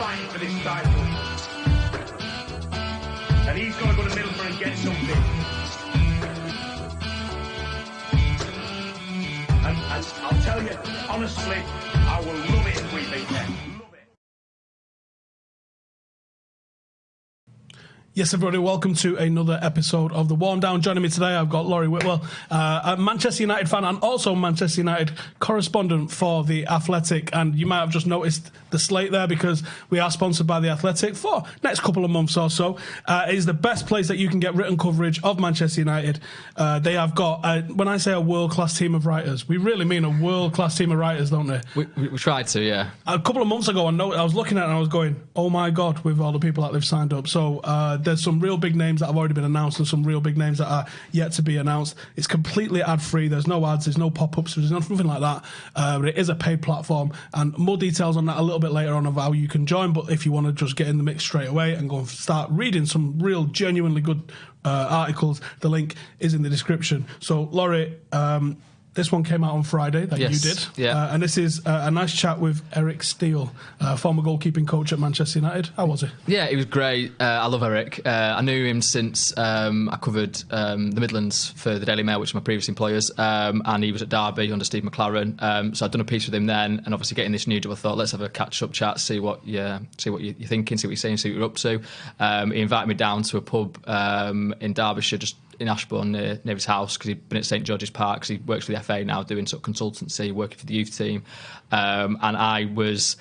fighting for this title. And he's got to go to Middlesbrough and get something. And I'll tell you, honestly, I will love it if we beat them. Yes, everybody, welcome to another episode of The Warm Down. Joining me today, I've got Laurie Whitwell, a Manchester United fan and also Manchester United correspondent for The Athletic. And you might have just noticed the slate there because we are sponsored by The Athletic for next couple of months or so. It is the best place that you can get written coverage of Manchester United. They have got, when I say a world-class team of writers, we really mean a world-class team of writers, don't they? We tried to, yeah. A couple of months ago, I was looking at it and I was going, oh my God, with all the people that they've signed up. So there's some real big names that have already been announced and some real big names that are yet to be announced. It's completely ad-free. There's no ads, there's no pop-ups, there's nothing like that. But it is a paid platform, and more details on that a little bit later on of how you can join. But if you want to just get in the mix straight away and go and start reading some real genuinely good articles, the link is in the description. So Laurie, this one came out on Friday that you did. Yeah. And this is a nice chat with Eric Steele, former goalkeeping coach at Manchester United. How was he? Yeah, he was great. I love Eric. I knew him since I covered the Midlands for the Daily Mail, which is my previous employers, and he was at Derby under Steve McLaren. So I'd done a piece with him then, and obviously getting this new job, I thought, let's have a catch-up chat, see what you're thinking, see what you're saying, see what you're up to. He invited me down to a pub in Derbyshire, just in Ashbourne near his house, because he'd been at St George's Park, because he works for the FA now doing sort of consultancy, working for the youth team, and I was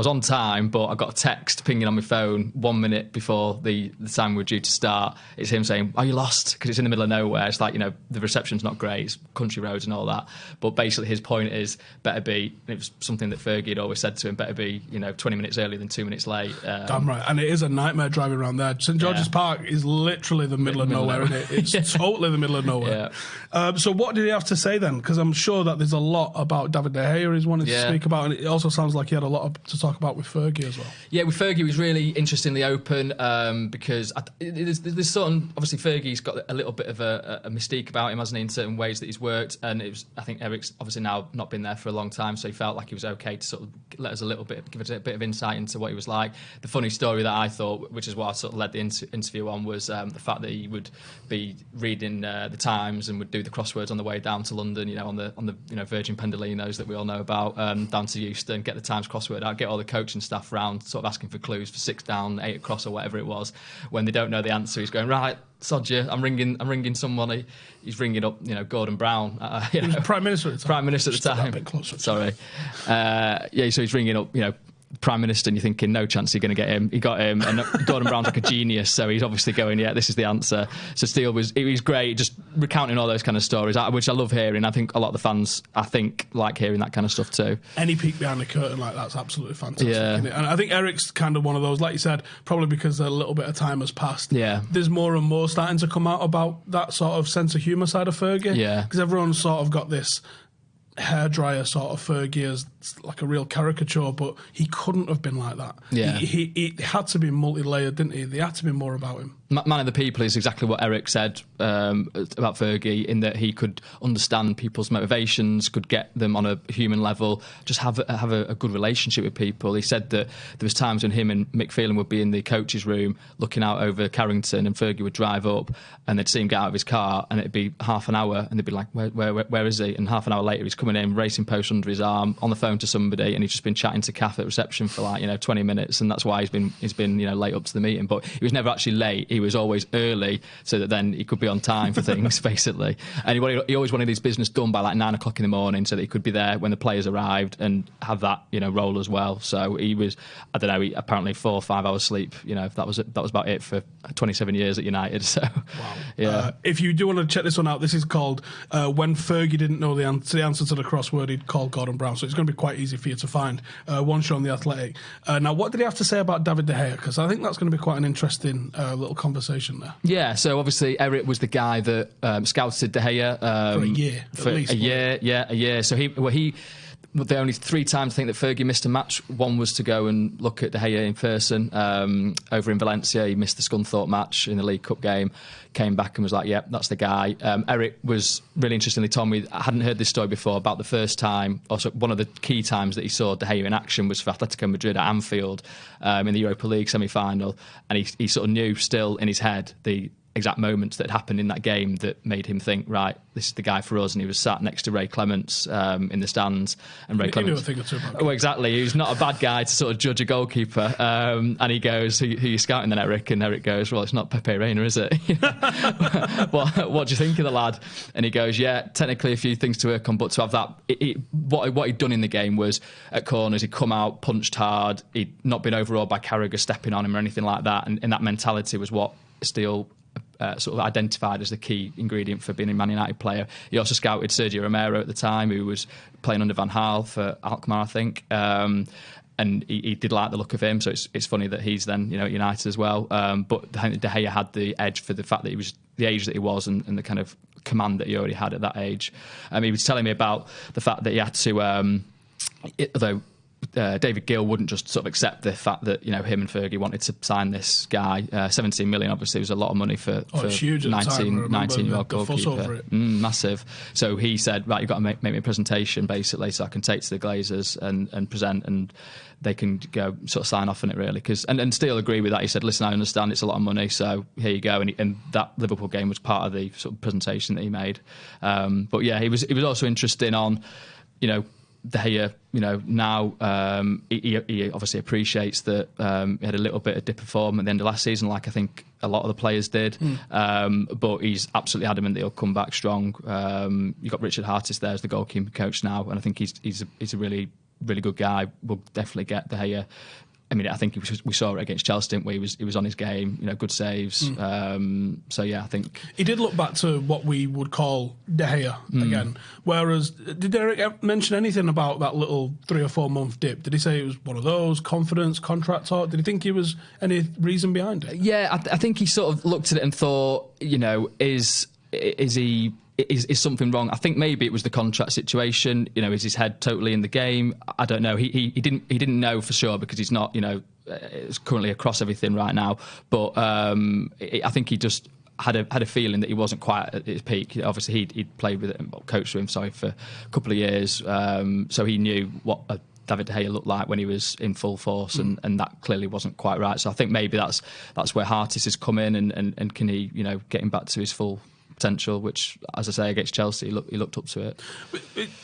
on time, but I got a text pinging on my phone 1 minute before the time we were due to start. It's him saying, "Are you lost?" Because it's in the middle of nowhere. It's like, the reception's not great. It's country roads and all that. But basically his point is, better be, and it was something that Fergie had always said to him, better be 20 minutes earlier than 2 minutes late. Damn right. And it is a nightmare driving around there. St George's Park is literally the middle of nowhere, isn't it? It's totally the middle of nowhere. Yeah. So what did he have to say then? Because I'm sure that there's a lot about David de Gea he's wanted to speak about, and it also sounds like he had a lot to talk about with Fergie as well. Yeah, with Fergie, he was really interestingly open, because there's certain, obviously Fergie's got a little bit of a mystique about him, hasn't he, in certain ways that he's worked, and I think Eric's obviously now not been there for a long time, so he felt like he was okay to sort of let us give us a bit of insight into what he was like. The funny story that I thought, which is what I sort of led the interview on, was the fact that he would be reading the Times and would do the crosswords on the way down to London, on the Virgin Pendolinos that we all know about, down to Euston, get the Times crossword out, get all the coaching staff round, sort of asking for clues for 6 down, 8 across, or whatever it was. When they don't know the answer, he's going, right, sod you, I'm ringing someone. He's ringing up, Gordon Brown. He was Prime Minister at the time. Prime Minister at the time. A bit closer. Sorry. So he's ringing up, Prime Minister, and you're thinking, no chance you're going to get him. He got him, and Gordon Brown's like a genius, so he's obviously going, yeah, this is the answer. So Steele was great, just recounting all those kind of stories, which I love hearing. I think a lot of the fans, like hearing that kind of stuff too. Any peek behind the curtain like that's absolutely fantastic. Yeah. Isn't it? And I think Eric's kind of one of those, like you said, probably because a little bit of time has passed. Yeah. There's more and more starting to come out about that sort of sense of humour side of Fergie. Yeah. Because everyone's sort of got this hairdryer sort of Fergie as like a real caricature, but he couldn't have been like that. Yeah. He had to be multi-layered, didn't he? There had to be more about him. Man of the people is exactly what Eric said about Fergie, in that he could understand people's motivations, could get them on a human level, just have a good relationship with people. He said that there was times when him and Mick Phelan would be in the coach's room looking out over Carrington, and Fergie would drive up and they'd see him get out of his car, and it'd be half an hour and they'd be like, where is he? And half an hour later he's coming in, racing post under his arm, on the phone to somebody, and he's just been chatting to Kath at reception for 20 minutes, and that's why he's been late up to the meeting. But he was never actually late. He was always early, so that then he could be on time for things, basically. And he always wanted his business done by 9 o'clock in the morning, so that he could be there when the players arrived and have that role as well. So he was, I don't know, apparently 4 or 5 hours sleep. That was about it for 27 years at United. So wow. Yeah. If you do want to check this one out, this is called When Fergie Didn't Know the answer to the crossword He'd Called Gordon Brown. So it's going to be quite easy for you to find. One show on The Athletic. Now, what did he have to say about David de Gea? Because I think that's going to be quite an interesting little conversation there. Yeah, so obviously Eric was the guy that scouted De Gea for a year, a year. So the only 3 times I think that Fergie missed a match. One was to go and look at De Gea in person over in Valencia. He missed the Scunthorpe match in the League Cup game, came back and was like, yep, that's the guy. Eric was really interestingly told me, I hadn't heard this story before, about the first time, also one of the key times that he saw De Gea in action was for Atletico Madrid at Anfield in the Europa League semi-final, and he sort of knew still in his head the exact moments that happened in that game that made him think, right, this is the guy for us. And he was sat next to Ray Clements in the stands, and Ray Clements, knew a thing or two about goalkeeping. well, exactly, he was not a bad guy to sort of judge a goalkeeper, and he goes, who are you scouting then, Eric? And Eric goes, well, it's not Pepe Reina, is it? What do you think of the lad? And he goes, yeah, technically a few things to work on, but to have that, what he'd done in the game was at corners, he'd come out, punched hard, he'd not been overawed by Carragher stepping on him or anything like that, and that mentality was what Steele sort of identified as the key ingredient for being a Man United player. He also scouted Sergio Romero at the time, who was playing under Van Gaal for Alkmaar, I think, and he did like the look of him. So it's funny that he's then at United as well. But I think De Gea had the edge for the fact that he was the age that he was and the kind of command that he already had at that age. He was telling me about the fact that he had to, although David Gill wouldn't just sort of accept the fact that him and Fergie wanted to sign this guy. 17 million obviously was a lot of money for huge 19-year-old goalkeeper. Massive. So he said, right, you've got to make me a presentation basically, so I can take to the Glazers and present, and they can go sort of sign off on it really. And Steele agreed with that. He said, listen, I understand it's a lot of money, so here you go. And that Liverpool game was part of the sort of presentation that he made. But yeah, he was also interested on De Gea, now he obviously appreciates that he had a little bit of dip of form at the end of last season, like I think a lot of the players did. But he's absolutely adamant that he'll come back strong. You've got Richard Hartis there as the goalkeeping coach now, and I think he's a really, really good guy. We'll definitely get De Gea. I mean, I think we saw it against Chelsea, didn't we? He was on his game, good saves. So yeah, I think he did look back to what we would call De Gea again. Whereas, did Eric mention anything about that little 3 or 4 month dip? Did he say it was one of those confidence contract talk? Did he think there was any reason behind it? Yeah, I think he sort of looked at it and thought, is he? Is something wrong? I think maybe it was the contract situation. Is his head totally in the game? I don't know. He didn't know for sure because he's not. It's currently across everything right now. But I think he just had a feeling that he wasn't quite at his peak. Obviously, he'd played with him, coached with him, for a couple of years. So he knew what David De Gea looked like when he was in full force, and that clearly wasn't quite right. So I think maybe that's where Hartis has come in, and can he get him back to his full potential, which, as I say, against Chelsea, he looked up to it.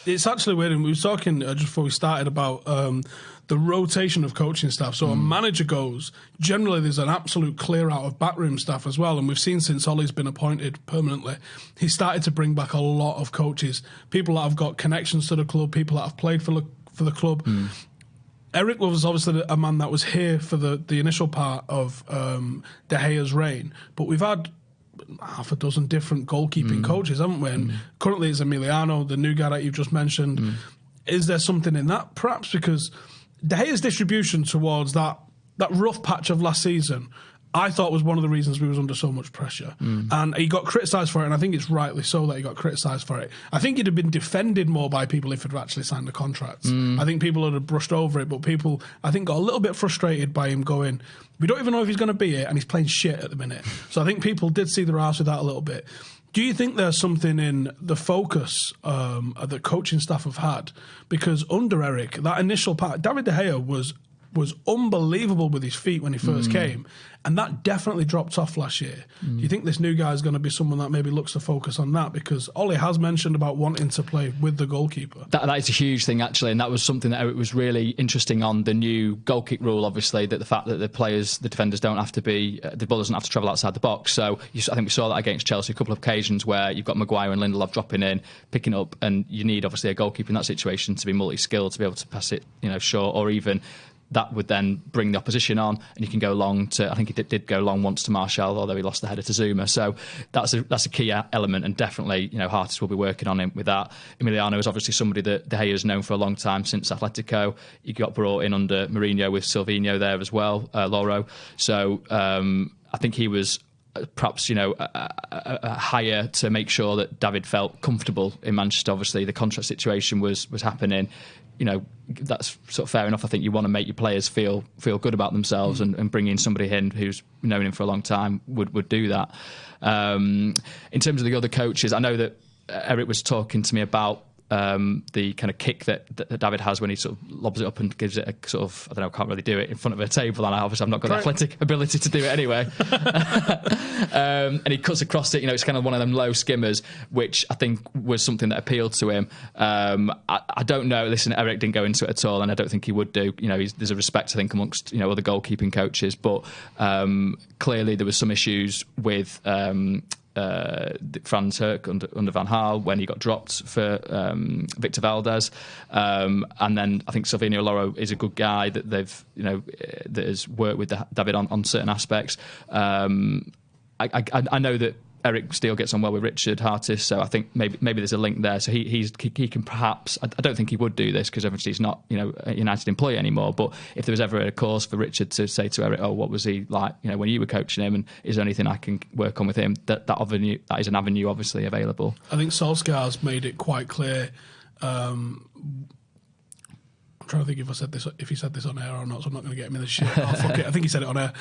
It's actually weird, and we were talking just before we started about the rotation of coaching staff. So a manager goes, generally there's an absolute clear out of backroom staff as well, and we've seen since Ollie's been appointed permanently, he started to bring back a lot of coaches, people that have got connections to the club, people that have played for the club. Eric was obviously a man that was here for the initial part of De Gea's reign, but we've had half a dozen different goalkeeping coaches, haven't we? And currently it's Emiliano, the new guy that you've just mentioned. Is there something in that? Perhaps because De Gea's distribution towards that rough patch of last season, I thought was one of the reasons we was under so much pressure. And he got criticised for it, and I think it's rightly so that he got criticised for it. I think he'd have been defended more by people if he'd actually signed the contracts. I think people would have brushed over it, but people, I think, got a little bit frustrated by him going, we don't even know if he's going to be here, and he's playing shit at the minute. So I think people did see their arse with that a little bit. Do you think there's something in the focus that coaching staff have had? Because under Eric, that initial part, David De Gea was unbelievable with his feet when he first came, and that definitely dropped off last year. Do you think this new guy is going to be someone that maybe looks to focus on that? Because Ollie has mentioned about wanting to play with the goalkeeper. That is a huge thing, actually, and that was something that was really interesting on the new goal kick rule, obviously, that the fact that the defenders don't have to be, the ball doesn't have to travel outside the box. So I think we saw that against Chelsea a couple of occasions where you've got Maguire and Lindelof dropping in, picking up, and you need obviously a goalkeeper in that situation to be multi-skilled, to be able to pass it short, or even that would then bring the opposition on, and you can go long to, I think he did go long once to Martial, although he lost the header to Zuma. So that's a key element, and definitely Hartis will be working on him with that. Emiliano is obviously somebody that De Gea has known for a long time since Atletico. He got brought in under Mourinho with Silvinho there as well, Loro. So I think he was perhaps a hire to make sure that David felt comfortable in Manchester. Obviously, the contract situation was happening. That's sort of fair enough. I think you want to make your players feel good about themselves, and bringing in somebody in who's known him for a long time would do that. In terms of the other coaches, I know that Eric was talking to me about the kind of kick that David has when he sort of lobs it up and gives it a sort of, I don't know, can't really do it in front of a table, and obviously I've not got the athletic ability to do it anyway. And he cuts across it, it's kind of one of them low skimmers, which I think was something that appealed to him. I don't know, listen, Eric didn't go into it at all, and I don't think he would do. There's a respect, I think, amongst other goalkeeping coaches, but clearly there was some issues with Franz Herk under Van Gaal when he got dropped for Victor Valdez, and then I think Silvino Loro is a good guy that they've that has worked with David on certain aspects. I know that Eric Steele gets on well with Richard Hartis, so I think maybe there's a link there. So he can perhaps, I don't think he would do this because obviously he's not a United employee anymore, but if there was ever a cause for Richard to say to Eric, what was he like when you were coaching him, and is there anything I can work on with him, that is an avenue obviously available. I think Solskjaer's made it quite clear. I'm trying to think if he said this on air or not, so I'm not going to get him in the shit. Oh, fuck it. I think he said it on air.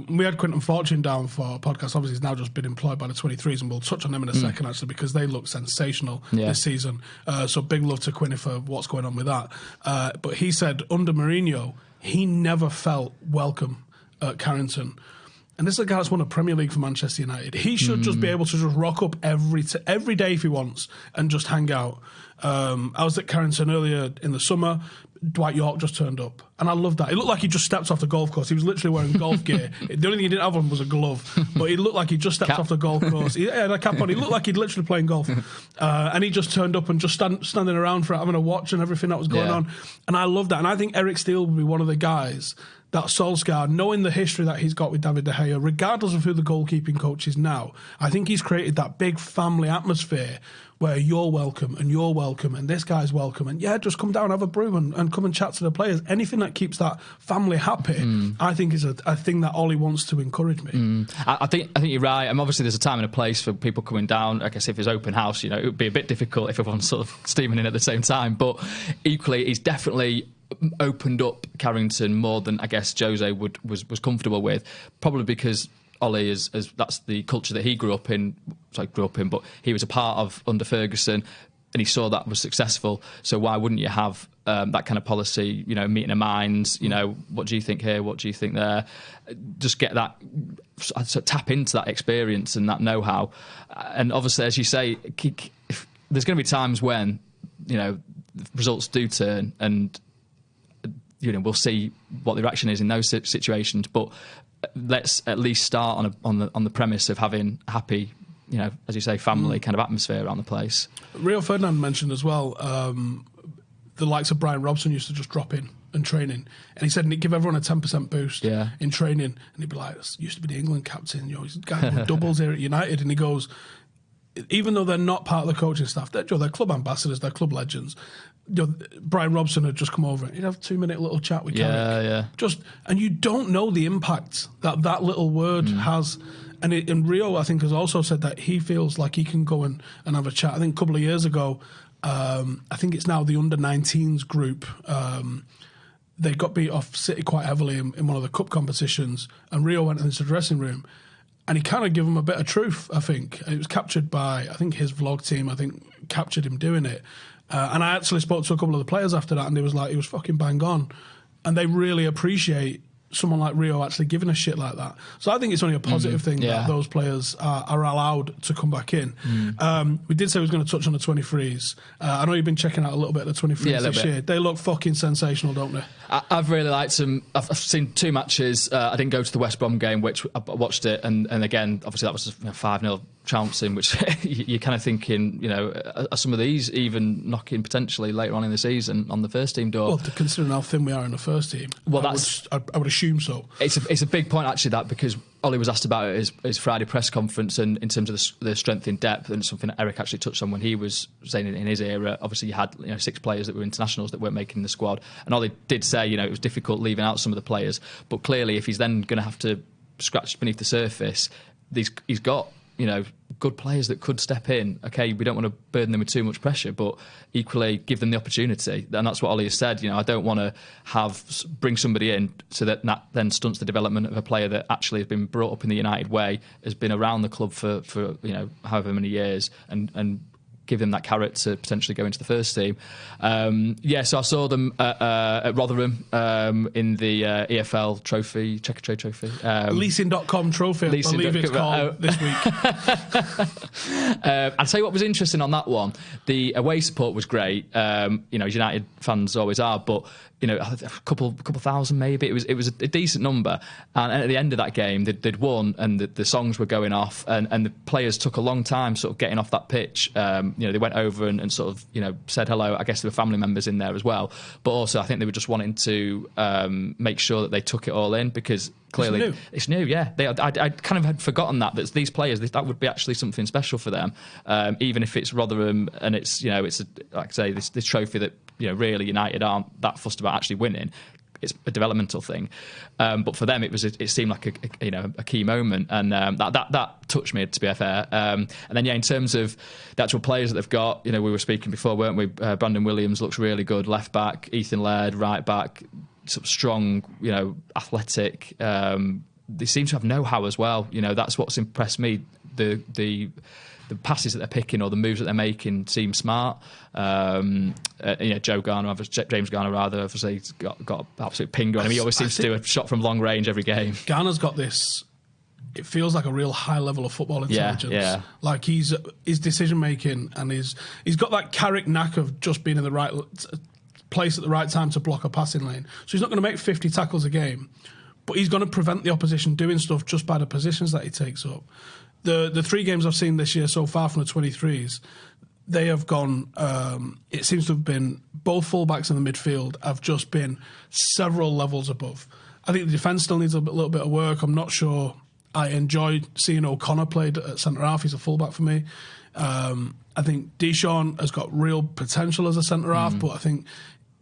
We had Quinton Fortune down for a podcast. Obviously, he's now just been employed by the 23s, and we'll touch on them in a second, actually, because they look sensational this season. So big love to Quinton for what's going on with that. But he said under Mourinho, he never felt welcome at Carrington. And this is a guy that's won a Premier League for Manchester United. He should just be able to just rock up every day if he wants and just hang out. I was at Carrington earlier in the summer. Dwight York just turned up, and I loved that. It looked like he just stepped off the golf course. He was literally wearing golf gear. The only thing he didn't have on was a glove, but he looked like he just stepped off the golf course. He had a cap on. He looked like he'd literally playing golf, and he just turned up and just standing around for having a watch and everything that was going on. And I loved that. And I think Eric Steele would be one of the guys that Solskjaer, knowing the history that he's got with David de Gea, regardless of who the goalkeeping coach is now, I think he's created that big family atmosphere where you're welcome and this guy's welcome, and just come down, have a brew and come and chat to the players. Anything that keeps that family happy, I think is a thing that Ollie wants to encourage me. I think you're right. Obviously there's a time and a place for people coming down. I guess if it's open house, it would be a bit difficult if everyone's sort of steaming in at the same time, but equally he's definitely opened up Carrington more than I guess Jose was comfortable with, probably because Ollie is that's the culture that he grew up in, but he was a part of under Ferguson, and he saw that was successful. So why wouldn't you have that kind of policy, meeting of minds, what do you think here, what do you think there? Just get that, tap into that experience and that know-how. And obviously, as you say, there's going to be times when, results do turn, and we'll see what the reaction is in those situations, but let's at least start on the premise of having happy, as you say, family kind of atmosphere around the place. Rio Ferdinand mentioned as well, the likes of Brian Robson used to just drop in and training, and he said he'd give everyone a 10% boost in training, and he'd be like, used to be the England captain, he's got doubles here at United, and he goes, even though they're not part of the coaching staff, they're club ambassadors, they're club legends. Brian Robson had just come over and he'd have a 2-minute little chat with Carrick. And you don't know the impact that little word has. And Rio, I think, has also said that he feels like he can go and have a chat. I think a couple of years ago, I think it's now the under-19s group, they got beat off City quite heavily in one of the cup competitions, and Rio went into the dressing room and he kind of gave him a bit of truth, I think. And it was captured by, I think, his vlog team, captured him doing it. And I actually spoke to a couple of the players after that, and he was like, he was fucking bang on. And they really appreciate someone like Rio actually giving a shit like that. So I think it's only a positive thing that those players are allowed to come back in. We did say we was going to touch on the 23s. I know you've been checking out a little bit of the 23s this year. They look fucking sensational, don't they? I've really liked them. I've seen 2 matches. I didn't go to the West Brom game, which I watched it, and again, obviously that was a 5-0 trouncing, which you're kind of thinking, are some of these even knocking potentially later on in the season on the first team door? Well, considering how thin we are in the first team, I would assume so. It's a big point actually, that, because Ollie was asked about it at his Friday press conference, and in terms of the strength in depth, and something that Eric actually touched on when he was saying in his era. Obviously, you had 6 players that were internationals that weren't making the squad, and Ollie did say it was difficult leaving out some of the players. But clearly, if he's then going to have to scratch beneath the surface, he's got, good players that could step in. Okay, we don't want to burden them with too much pressure, but equally give them the opportunity. And that's what Ollie has said. I don't want to bring somebody in so that then stunts the development of a player that actually has been brought up in the United way, has been around the club for however many years, and give them that carrot to potentially go into the first team. So I saw them at Rotherham in the EFL trophy, Checkatrade trophy. Leasing.com trophy, I believe it's called this week. I'll tell you what was interesting on that one. The away support was great. United fans always are, but a couple thousand maybe. It was a decent number, and at the end of that game, they'd won, and the songs were going off, and the players took a long time sort of getting off that pitch. They went over and sort of said hello. I guess there were family members in there as well, but also I think they were just wanting to make sure that they took it all in, because clearly it's new. Yeah, I kind of had forgotten that these players, that would be actually something special for them, even if it's Rotherham and it's it's like I say, this trophy that really United aren't that fussed about actually winning. It's a developmental thing, but for them it seemed like a key moment, and that touched me, to be fair. And then in terms of the actual players that they've got, we were speaking before, weren't we? Brandon Williams looks really good, left back. Ethan Laird, right back, sort of strong, athletic. They seem to have know-how as well. That's what's impressed me. The passes that they're picking or the moves that they're making seem smart. James Garner, obviously, he's got an absolute ping on him. He always seems to do a shot from long range every game. Garner's got this, it feels like a real high level of football intelligence. Yeah. Like his decision making, and he's got that Carrick knack of just being in the right place at the right time to block a passing lane. So he's not going to make 50 tackles a game, but he's going to prevent the opposition doing stuff just by the positions that he takes up. The 3 games I've seen this year so far from the 23s, they have gone, it seems to have been, both fullbacks in the midfield have just been several levels above. I think the defence still needs a little bit of work. I'm not sure I enjoyed seeing O'Connor played at centre-half. He's a fullback for me. I think Deschamps has got real potential as a centre-half, but I think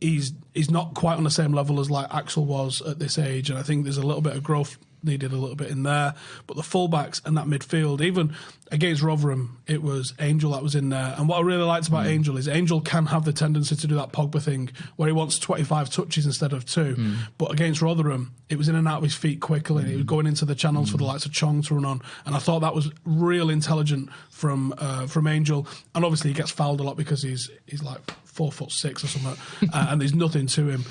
he's not quite on the same level as like Axel was at this age, and I think there's a little bit of growth needed a little bit in there. But the fullbacks and that midfield, even against Rotherham, it was Angel that was in there. And what I really liked about Angel is Angel can have the tendency to do that Pogba thing where he wants 25 touches instead of 2. But against Rotherham, it was in and out of his feet quickly. He was going into the channels for the likes of Chong to run on. And I thought that was real intelligent from Angel. And obviously he gets fouled a lot because he's like 4'6" or something, and there's nothing to him.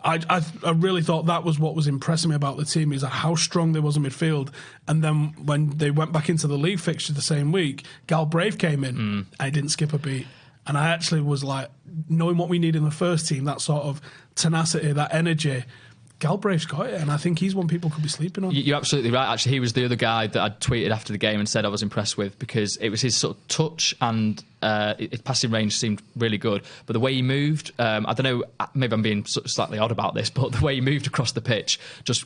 I really thought that was what was impressing me about the team, is how strong they was in midfield. And then when they went back into the league fixture the same week, Galbraith came in and he didn't skip a beat. And I actually was like, knowing what we need in the first team, that sort of tenacity, that energy, Galbraith's got it, and I think he's one people could be sleeping on. You're absolutely right. Actually, he was the other guy that I'd tweeted after the game and said I was impressed with, because it was his sort of touch and his passing range seemed really good. But the way he moved, I don't know, maybe I'm being sort of slightly odd about this, but the way he moved across the pitch just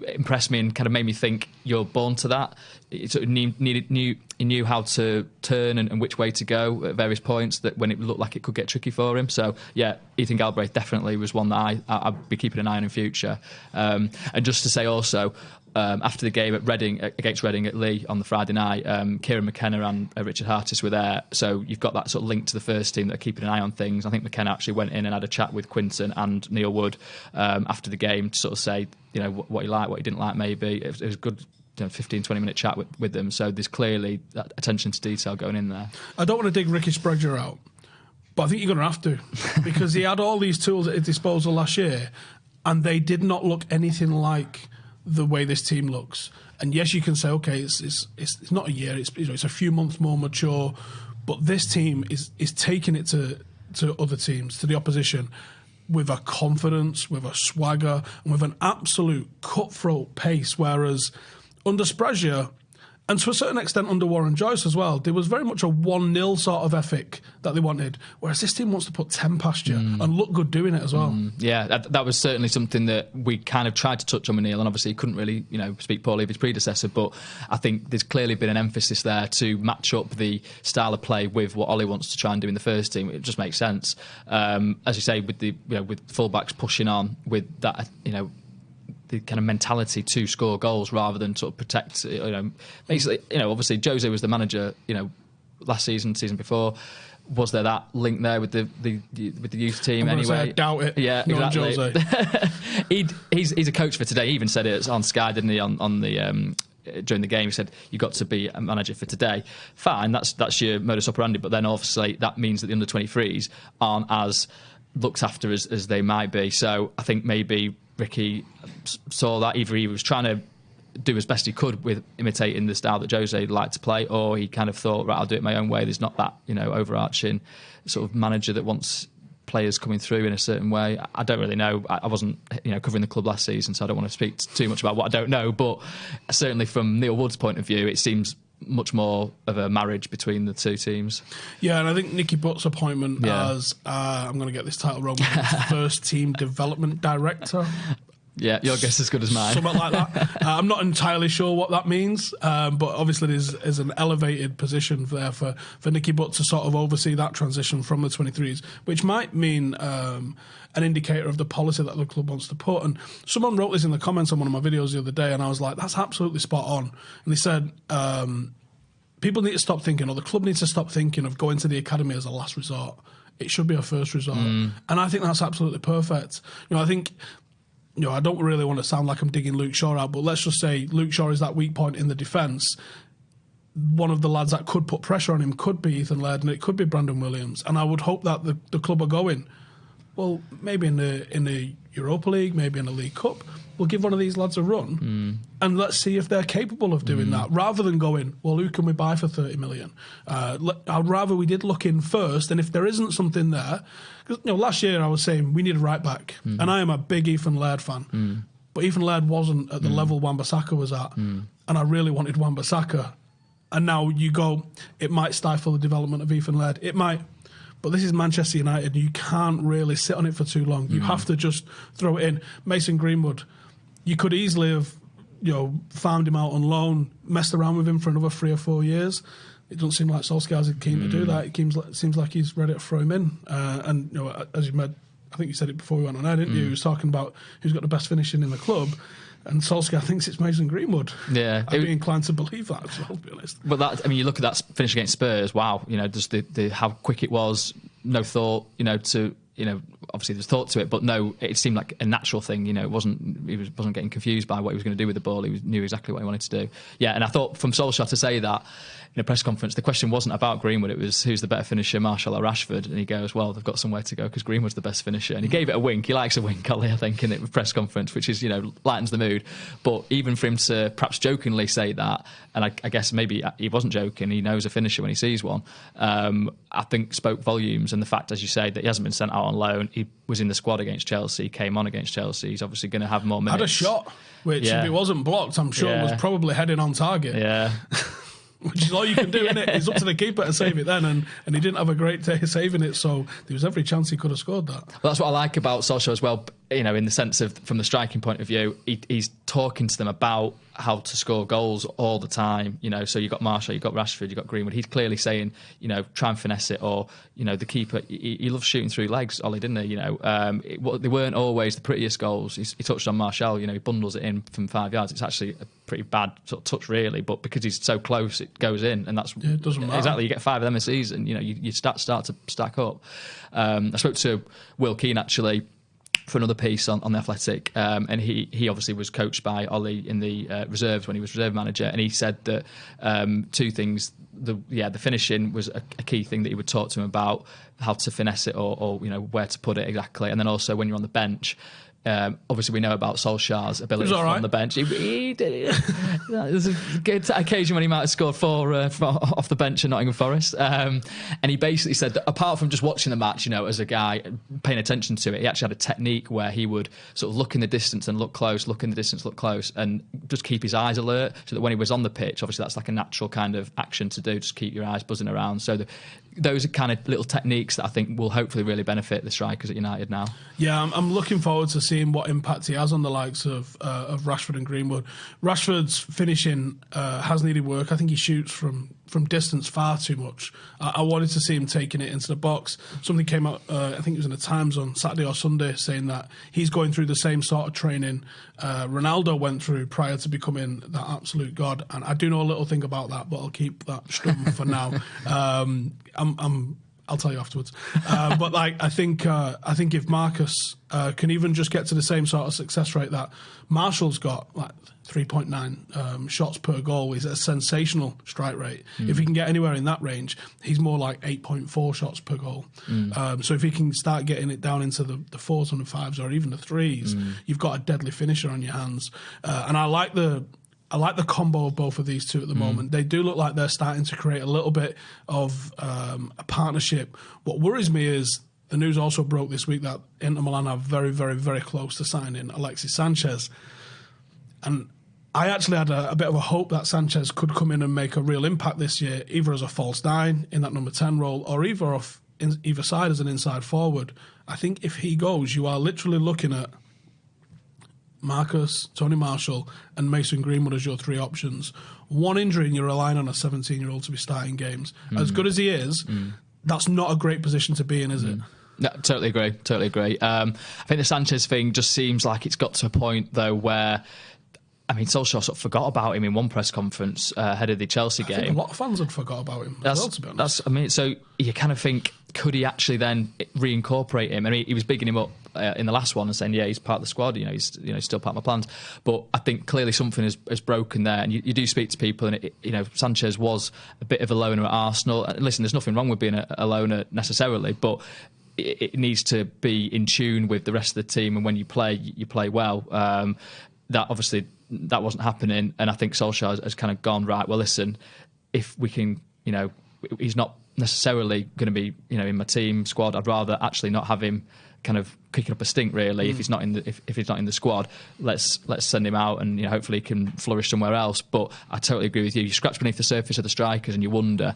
impressed me and kind of made me think you're born to that. He sort of knew how to turn and which way to go at various points, that when it looked like it could get tricky for him. So yeah, Ethan Galbraith definitely was one that I'd be keeping an eye on in future. And just to say also, after the game at against Reading at Lee on the Friday night, Kieran McKenna and Richard Hartis were there. So you've got that sort of link to the first team that are keeping an eye on things. I think McKenna actually went in and had a chat with Quinton and Neil Wood after the game to sort of say, what he liked, what he didn't like maybe. It was good 15-20 minute chat with them, so there's clearly that attention to detail going in there. I don't want to dig Ricky Sprague out, but I think you're going to have to, because he had all these tools at his disposal last year and they did not look anything like the way this team looks. And yes, you can say, okay, it's not a year, it's a few months more mature, but this team is taking it to other teams, to the opposition, with a confidence, with a swagger, and with an absolute cutthroat pace, whereas under Sprague, and to a certain extent under Warren Joyce as well, there was very much a 1-0 sort of ethic that they wanted, whereas this team wants to put 10 past you and look good doing it as well. Yeah, that was certainly something that we kind of tried to touch on with Neil, and obviously he couldn't really speak poorly of his predecessor, but I think there's clearly been an emphasis there to match up the style of play with what Ollie wants to try and do in the first team. It just makes sense. As you say, with the with fullbacks pushing on with that, the kind of mentality to score goals rather than sort of protect. Basically, obviously Jose was the manager, last season before. Was there that link there with the youth team anyway? I doubt it. Yeah, no, exactly. Jose. He's a coach for today. He even said it on Sky, didn't he? On the during the game, he said you got to be a manager for today. Fine, that's your modus operandi. But then obviously that means that the under-23s aren't as looked after as they might be. So I think maybe Ricky saw that either he was trying to do as best he could with imitating the style that Jose liked to play, or he kind of thought, right, I'll do it my own way. There's not that overarching sort of manager that wants players coming through in a certain way. I don't really know. I wasn't covering the club last season, so I don't want to speak too much about what I don't know, but certainly from Neil Wood's point of view, it seems much more of a marriage between the two teams. Yeah, and I think Nicky Butt's appointment as I'm going to get this title wrong, first team development director. Yeah, your guess is as good as mine. Something like that. I'm not entirely sure what that means, but obviously there's an elevated position there for Nicky Butt to sort of oversee that transition from the 23s, which might mean an indicator of the policy that the club wants to put. And someone wrote this in the comments on one of my videos the other day, and I was like, that's absolutely spot on. And they said, people need to stop thinking, or the club needs to stop thinking of going to the academy as a last resort. It should be a first resort. And I think that's absolutely perfect. I think... I don't really want to sound like I'm digging Luke Shaw out, but let's just say Luke Shaw is that weak point in the defence. One of the lads that could put pressure on him could be Ethan Laird, and it could be Brandon Williams. And I would hope that the club are going, well, maybe in the Europa League, maybe in the League Cup, we'll give one of these lads a run and let's see if they're capable of doing that, rather than going, well, who can we buy for 30 million? I'd rather we did look in first, and if there isn't something there, because last year I was saying we need a right back, and I am a big Ethan Laird fan, but Ethan Laird wasn't at the level Wan-Bissaka was at, and I really wanted Wan-Bissaka, and now you go, it might stifle the development of Ethan Laird, it might. But this is Manchester United. You can't really sit on it for too long. You have to just throw it in. Mason Greenwood, you could easily have, farmed him out on loan, messed around with him for another 3 or 4 years. It doesn't seem like Solskjaer's keen to do that. It seems like he's ready to throw him in. And as you made, I think you said it before we went on air, didn't you? He was talking about who's got the best finishing in the club. And Solskjaer thinks it's Mason Greenwood. Yeah, I'd be inclined to believe that, so I'll be honest. But you look at that finish against Spurs. Wow, just the how quick it was. No thought, to obviously there's thought to it, but no, it seemed like a natural thing. He wasn't getting confused by what he was going to do with the ball. He knew exactly what he wanted to do. Yeah, and I thought from Solskjaer to say that in a press conference, the question wasn't about Greenwood, it was who's the better finisher, Martial or Rashford, and he goes, well, they've got somewhere to go because Greenwood's the best finisher, and he gave it a wink. He likes a wink, Ollie, I think, in the press conference, which is, lightens the mood. But even for him to perhaps jokingly say that, and I guess maybe he wasn't joking, he knows a finisher when he sees one, I think spoke volumes. And the fact, as you say, that he hasn't been sent out on loan, he was in the squad against Chelsea, came on against Chelsea, he's obviously going to have more minutes. Had a shot, which if it wasn't blocked, I'm sure was probably heading on target. Yeah. Which is all you can do, isn't it? It's up to the keeper to save it then, and he didn't have a great day saving it, so there was every chance he could have scored that. Well, that's what I like about Solskjaer as well, in the sense of, from the striking point of view, he's talking to them about how to score goals all the time. So you've got Martial, you've got Rashford, you've got Greenwood. He's clearly saying, try and finesse it, or, the keeper, he loves shooting through legs, Ollie, didn't he? They weren't always the prettiest goals. He touched on Martial, he bundles it in from 5 yards. It's actually a pretty bad sort of touch, really, but because he's so close, it goes in, and that's it doesn't matter. Exactly. You get 5 of them a season, you start to stack up. I spoke to Will Keane, actually, for another piece on The Athletic, and he obviously was coached by Ollie in the reserves when he was reserve manager, and he said that 2 things. The finishing was a key thing that he would talk to him about, how to finesse it, or where to put it exactly, and then also when you're on the bench. Obviously, we know about Solskjaer's ability on the bench. There's a good occasion when he might have scored 4 off the bench at Nottingham Forest. And he basically said that apart from just watching the match, as a guy paying attention to it, he actually had a technique where he would sort of look in the distance and look close, look in the distance, look close, and just keep his eyes alert, so that when he was on the pitch, obviously that's like a natural kind of action to do, just keep your eyes buzzing around. So those are kind of little techniques that I think will hopefully really benefit the strikers at United now. Yeah, I'm looking forward to seeing what impact he has on the likes of Rashford and Greenwood. Rashford's finishing has needed work. I think he shoots from from distance far too much. I wanted to see him taking it into the box. Something came out, I think it was in the Times on Saturday or Sunday, saying that he's going through the same sort of training Ronaldo went through prior to becoming that absolute god. And I do know a little thing about that, but I'll keep that strum for now. I'll tell you afterwards. But like, I think if Marcus can even just get to the same sort of success rate that Martial's got, like 3.9 shots per goal, is a sensational strike rate. If he can get anywhere in that range, he's more like 8.4 shots per goal. So if he can start getting it down into the 4s and the 5s or even the 3s, you've got a deadly finisher on your hands. And I like the combo of both of these two at the moment. They do look like they're starting to create a little bit of a partnership. What worries me is the news also broke this week that Inter Milan are very, very, very close to signing Alexis Sanchez. And I actually had a bit of a hope that Sanchez could come in and make a real impact this year, either as a false 9 in that number 10 role or either side as an inside forward. I think if he goes, you are literally looking at Marcus, Tony Martial and Mason Greenwood as your 3 options. One injury and you're relying on a 17-year-old to be starting games. As good as he is, that's not a great position to be in, is it? No, totally agree. I think the Sanchez thing just seems like it's got to a point, though, where Solskjaer sort of forgot about him in one press conference ahead of the Chelsea game. I think a lot of fans had forgot about him as well, to be honest. So you kind of think, could he actually then reincorporate him? He was bigging him up in the last one and saying, yeah, he's part of the squad, he's still part of my plans. But I think clearly something has broken there. And you do speak to people, and Sanchez was a bit of a loner at Arsenal. And listen, there's nothing wrong with being a loner necessarily, but it needs to be in tune with the rest of the team. And when you play well. That obviously that wasn't happening, and I think Solskjaer has kind of gone, right, well, listen, if we can, he's not necessarily going to be, in my team squad. I'd rather actually not have him kind of kicking up a stink, really. If he's not in the squad, let's send him out, and hopefully he can flourish somewhere else. But I totally agree with you. You scratch beneath the surface of the strikers, and you wonder.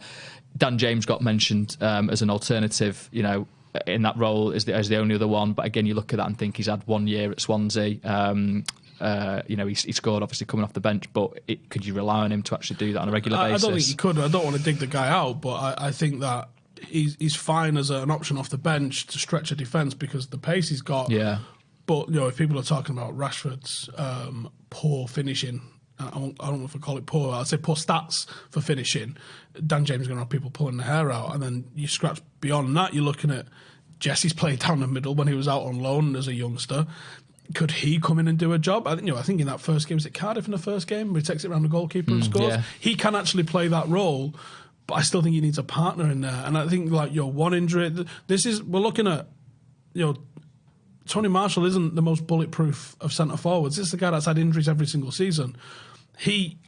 Dan James got mentioned as an alternative, in that role as the only other one. But again, you look at that and think he's had 1 year at Swansea. He scored obviously coming off the bench, but could you rely on him to actually do that on a regular basis? I don't think you could. I don't want to dig the guy out, but I think that he's fine as an option off the bench to stretch a defence because the pace he's got. Yeah. But if people are talking about Rashford's poor finishing, I don't know if I call it poor. I'd say poor stats for finishing. Dan James is going to have people pulling their hair out, and then you scratch beyond that. You're looking at Jesse's played down the middle when he was out on loan as a youngster. Could he come in and do a job? I think in that first game, was it Cardiff in the first game where he takes it around the goalkeeper and scores? Yeah. He can actually play that role, but I still think he needs a partner in there. And I think one injury. We're looking at Tony Martial isn't the most bulletproof of centre forwards. This is the guy that's had injuries every single season.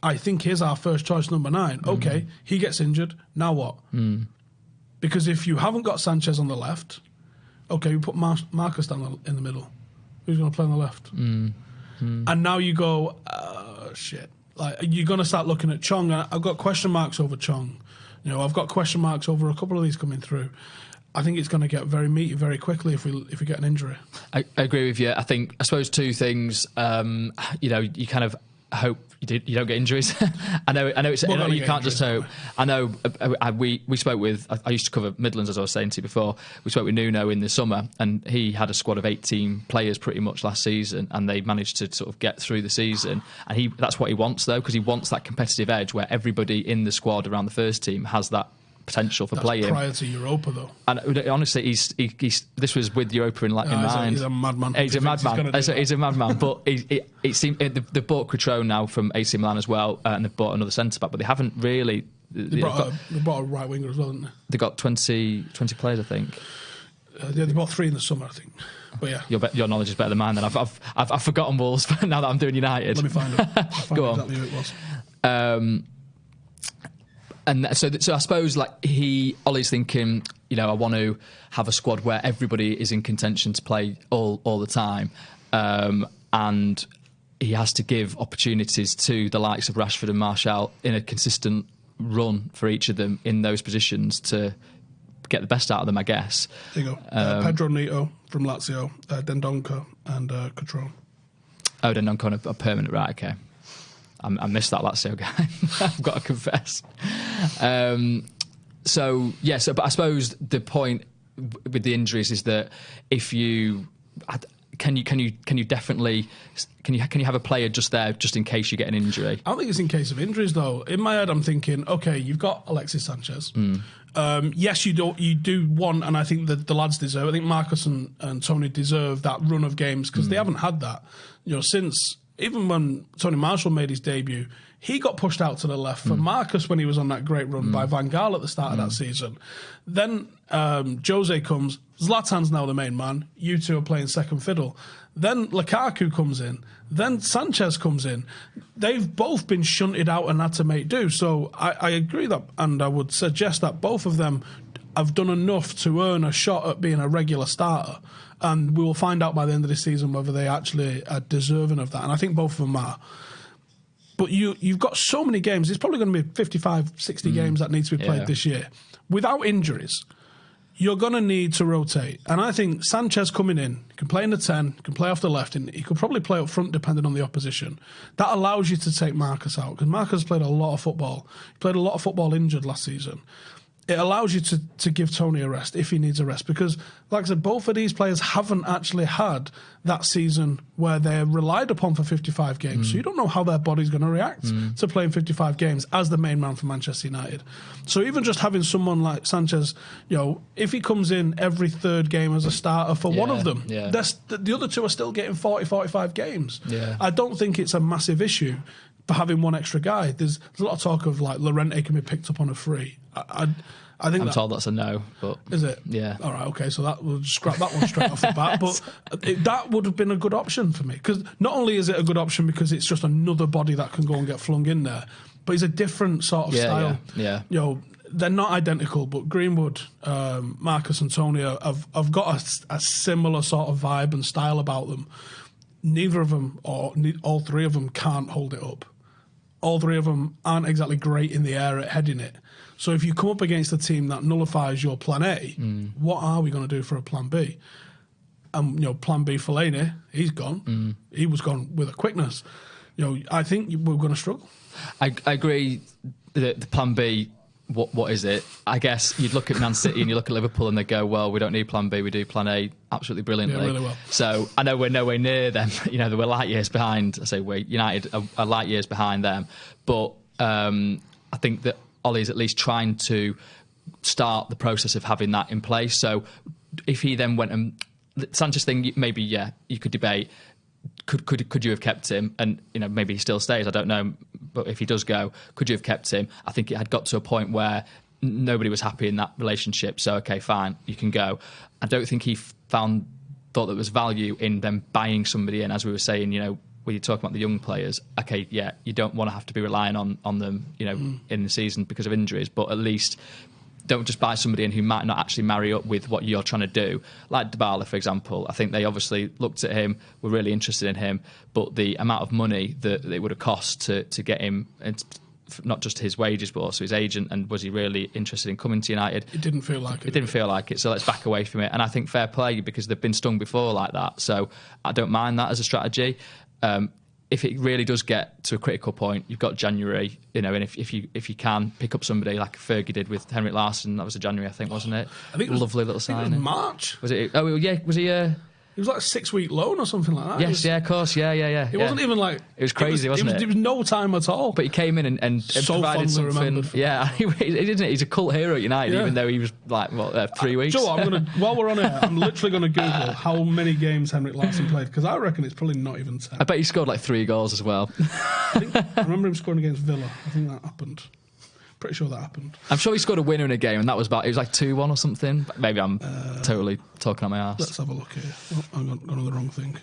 I think is our first choice number 9. Okay, he gets injured. Now what? Because if you haven't got Sanchez on the left, okay, we put Marcus down in the middle. Who's going to play on the left? And now you go, shit. Like, you're going to start looking at Chong. I've got question marks over Chong. I've got question marks over a couple of these coming through. I think it's going to get very meaty very quickly if we get an injury. I agree with you. I suppose 2 things. You kind of hope you don't get injuries. I know it's you can't just hope. I know we spoke with. I used to cover Midlands, as I was saying to you before. We spoke with Nuno in the summer, and he had a squad of 18 players pretty much last season, and they managed to sort of get through the season. And that's what he wants, though, because he wants that competitive edge where everybody in the squad around the first team has that potential for playing. Prior to Europa, though. And honestly, he's this was with Europa in mind. He's a madman. He's a madman. He's a madman. But it seemed they've bought Cutrone now from AC Milan as well, and they've bought another centre back, but they haven't really. They bought a right winger as well, didn't they? They got 20 players, I think. They bought 3 in the summer, I think. But yeah, your knowledge is better than mine. Then I've forgotten Wolves now that I'm doing United. Let me find it. Go on. Exactly who it was. And so I suppose Ollie's thinking, I want to have a squad where everybody is in contention to play all the time, and he has to give opportunities to the likes of Rashford and Martial in a consistent run for each of them in those positions to get the best out of them, I guess. There you go. Pedro Neto from Lazio, Dendoncker and Cutrone. Oh, Dendoncker on a permanent, right, okay. I missed that Lazio game. I've got to confess. But I suppose the point with the injuries is that if you can you definitely have a player just there just in case you get an injury? I don't think it's in case of injuries though. In my head, I'm thinking, okay, you've got Alexis Sanchez. Yes, you do want, and I think that the lads deserve. I think Marcus and Tony deserve that run of games because they haven't had that. Since even when Tony Marshall made his debut, he got pushed out to the left for Marcus when he was on that great run by Van Gaal at the start of that season. Then Jose comes. Zlatan's now the main man. You two are playing second fiddle. Then Lukaku comes in. Then Sanchez comes in. They've both been shunted out and had to make do. So I agree that, and I would suggest that both of them have done enough to earn a shot at being a regular starter. And we will find out by the end of the season whether they actually are deserving of that. And I think both of them are. But you've got so many games. It's probably going to be 55, 60 games that need to be played this year. Without injuries, you're going to need to rotate. And I think Sanchez coming in, can play in the 10, can play off the left, and he could probably play up front depending on the opposition. That allows you to take Marcus out, because Marcus played a lot of football. He played a lot of football injured last season. It allows you to give Tony a rest if he needs a rest, because, like I said, both of these players haven't actually had that season where they're relied upon for 55 games. So you don't know how their body's going to react to playing 55 games as the main man for Manchester United. So even just having someone like Sanchez, if he comes in every third game as a starter for one of them, the other two are still getting 40, 45 games. Yeah. I don't think it's a massive issue for having one extra guy. There's a lot of talk of like Llorente can be picked up on a free. I think I'm told that's a no, but is it? Yeah. All right. Okay. So we'll scrap that one straight off the bat. But that would have been a good option for me, because not only is it a good option because it's just another body that can go and get flung in there, but it's a different sort of style. Yeah. They're not identical, but Greenwood, Marcus, and Tony have got a similar sort of vibe and style about them. Neither of them, or all three of them, can't hold it up. All three of them aren't exactly great in the air at heading it. So if you come up against a team that nullifies your plan A, what are we going to do for a plan B? And, plan B for Fellaini, he's gone. He was gone with a quickness. I think we're going to struggle. I agree that the plan B, what is it? I guess you'd look at Man City and you look at Liverpool and they go, well, we don't need plan B, we do plan A absolutely brilliantly. Yeah, really well. So I know we're nowhere near them. They were light years behind. I say United are light years behind them. But I think that Ollie's at least trying to start the process of having that in place. So if he then went and the Sanchez thing, maybe you could debate. Could you have kept him? And maybe he still stays. I don't know. But if he does go, could you have kept him? I think it had got to a point where nobody was happy in that relationship. So okay, fine, you can go. I don't think he thought there was value in them buying somebody in, as we were saying. When you're talking about the young players, okay, yeah, you don't want to have to be relying on them, in the season because of injuries, but at least don't just buy somebody in who might not actually marry up with what you're trying to do. Like Dybala, for example. I think they obviously looked at him, were really interested in him, but the amount of money that it would have cost to get him, and not just his wages, but also his agent, and was he really interested in coming to United? It didn't feel like it. It didn't feel like it, so let's back away from it. And I think fair play, because they've been stung before like that, so I don't mind that as a strategy. If it really does get to a critical point, you've got January, and if you can pick up somebody like Fergie did with Henrik Larsson, that was a January, I think, wasn't it? I think it was, lovely little signing. It was March. Was it? Oh yeah, was he? It was like a 6-week loan or something like that. Yes, of course, yeah. It wasn't even like... It was crazy, wasn't it? It was no time at all. But he came in and so provided something. Yeah, he's a cult hero at United, even though he was like 3 weeks. Joe, while we're on it, I'm literally going to Google how many games Henrik Larsson played, because I reckon it's probably not even 10. I bet he scored like 3 goals as well. I remember him scoring against Villa. I think that happened. Pretty sure that happened. I'm sure he scored a winner in a game, and that was it was like 2-1 or something. Maybe I'm totally talking on my arse. Let's have a look here. Oh, I've gone on the wrong thing.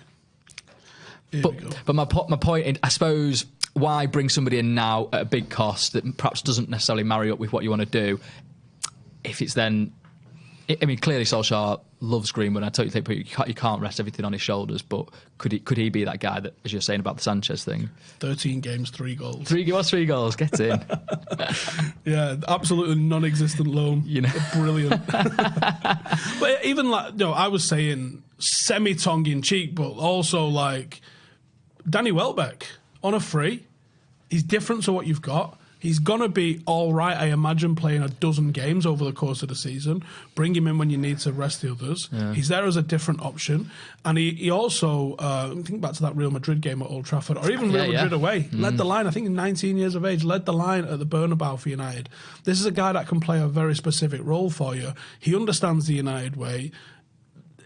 Here we go. But my point, I suppose, why bring somebody in now at a big cost that perhaps doesn't necessarily marry up with what you want to do? If it's then, clearly Solskjaer loves Greenwood. I totally think you can't rest everything on his shoulders. But could he be that guy that, as you're saying about the Sanchez thing? 13 games, 3 goals. 3 goals. Get in. Yeah, absolutely non-existent loan. Brilliant. But even I was saying semi-tongue in cheek, but also like Danny Welbeck on a free. He's different to what you've got. He's going to be all right, I imagine, playing a dozen games over the course of the season. Bring him in when you need to rest the others. Yeah. He's there as a different option. And he also, think back to that Real Madrid game at Old Trafford, or even Real Madrid away, led the line, I think 19 years of age, led the line at the Bernabeu for United. This is a guy that can play a very specific role for you. He understands the United way.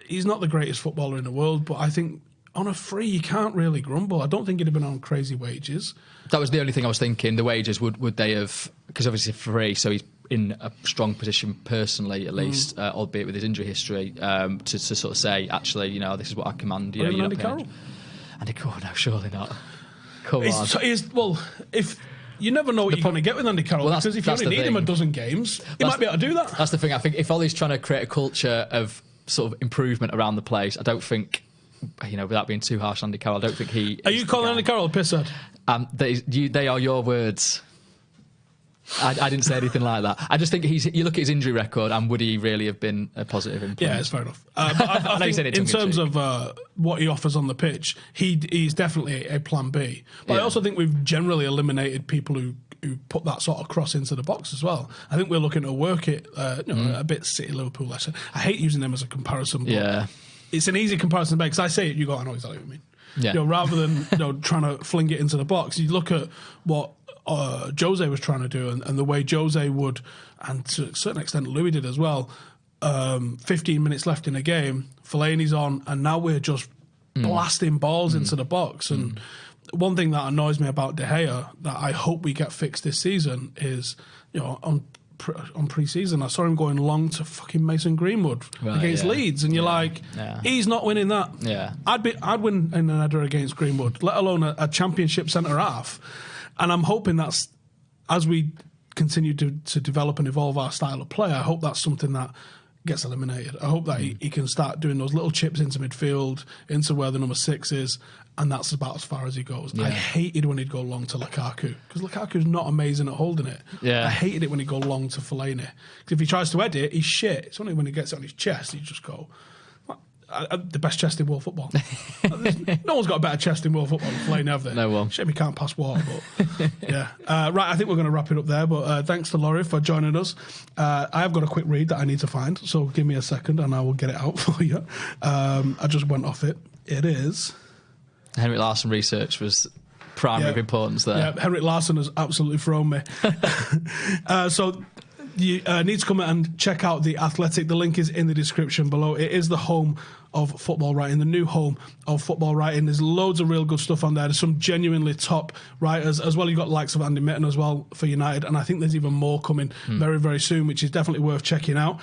He's not the greatest footballer in the world, but I think on a free, you can't really grumble. I don't think he'd have been on crazy wages. That was the only thing I was thinking. The wages, would they have... Because obviously free, so he's in a strong position personally, at least, albeit with his injury history, to sort of say, actually, you know, this is what I command. You know, Andy Carroll? Andy Carroll, no, surely not. Come on. Well, if... You never know what you're going to get with Andy Carroll, because if you only need him a dozen games, he might be able to do that. That's the thing. I think if Ollie's trying to create a culture of sort of improvement around the place, I don't think... You know, without being too harsh, Andy Carroll, I don't think he... Are you calling Andy Carroll a pisshead? They are your words. I didn't say anything like that. I just think you look at his injury record, and would he really have been a positive influence? Yeah, it's fair enough. But I think in terms of what he offers on the pitch, he's definitely a plan B. But I also think we've generally eliminated people who put that sort of cross into the box as well. I think we're looking to work it a bit City, Liverpool lesson. I hate using them as a comparison, but it's an easy comparison to make, because I say it, you go, I know exactly what you mean. Yeah. You know, rather than trying to fling it into the box, you look at what Jose was trying to do, and the way Jose would, and to a certain extent Louis did as well. 15 minutes left in a game, Fellaini's on, and now we're just blasting balls into the box. And one thing that annoys me about De Gea that I hope we get fixed this season is, you know, on pre-season, I saw him going long to fucking Mason Greenwood against Leeds, and you're like, he's not winning that. Yeah, I'd win in an header against Greenwood, let alone a championship centre half. And I'm hoping that's, as we continue to develop and evolve our style of play, I hope that's something that gets eliminated. I hope that he can start doing those little chips into midfield, into where the number 6 is, and that's about as far as he goes. I hated when he'd go long to Lukaku, because Lukaku's not amazing at holding it. I hated it when he'd go long to Fellaini, because if he tries to head it, he's shit. It's only when he gets it on his chest, he just go... the best chest in world football. No one's got a better chest in world football than Fellaini, have they? No one. Shame he can't pass water, but yeah. Right, I think we're going to wrap it up there, but thanks to Laurie for joining us. I have got a quick read that I need to find, so give me a second and I will get it out for you. I just went off it. It is... Henrik Larsson research was primary of importance there. Yeah, Henrik Larsson has absolutely thrown me. So... You need to come and check out The Athletic. The link is in the description below. It is the home of football writing, the new home of football writing. There's loads of real good stuff on there. There's some genuinely top writers as well. You've got the likes of Andy Mitten as well for United, and I think there's even more coming very, very soon, which is definitely worth checking out.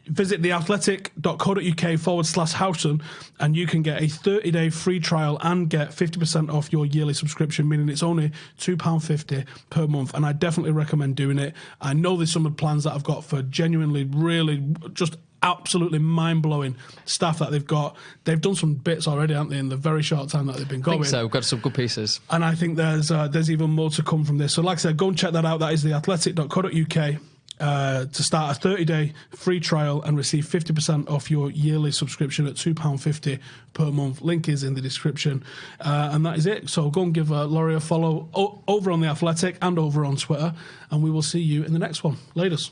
Visit theathletic.co.uk/Howson and you can get a 30-day free trial and get 50% off your yearly subscription, meaning it's only £2.50 per month, and I definitely recommend doing it. I know there's some of the plans that I've got for genuinely, really, just absolutely mind-blowing stuff that they've got. They've done some bits already, haven't they, in the very short time that they've been going. I think so. We've got some good pieces. And I think there's even more to come from this. So like I said, go and check that out. That is theathletic.co.uk. To start a 30-day free trial and receive 50% off your yearly subscription at £2.50 per month. Link is in the description. And that is it. So go and give Laurie a follow over on The Athletic and over on Twitter, and we will see you in the next one. Laters.